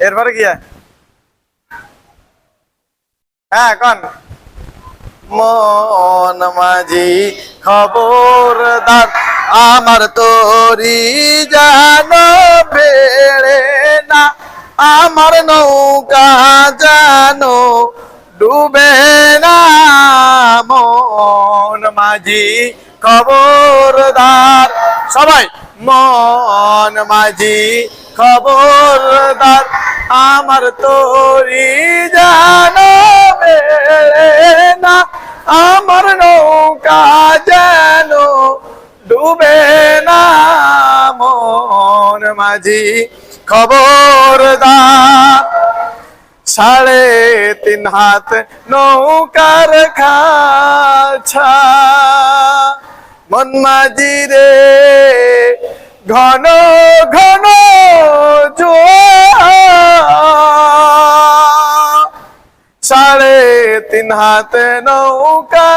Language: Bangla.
এরপরে গিয়া হ্যাঁ কন মন মাঝি খবরদার আমার তোরি জানো বেড়ে না আমার নৌকা জানো ডুবে না মন মাঝি খবরদার সবাই মন মাঝি খবরদার আমার তোরি জানো বেড়ে না আমার নৌকা যেন ডুবে না মন মাঝি খবরদার 3.5 হাত নৌকার খাছা মন মাঝি রে ঘন ঘন জোয়ার 3.5 হাত নৌকা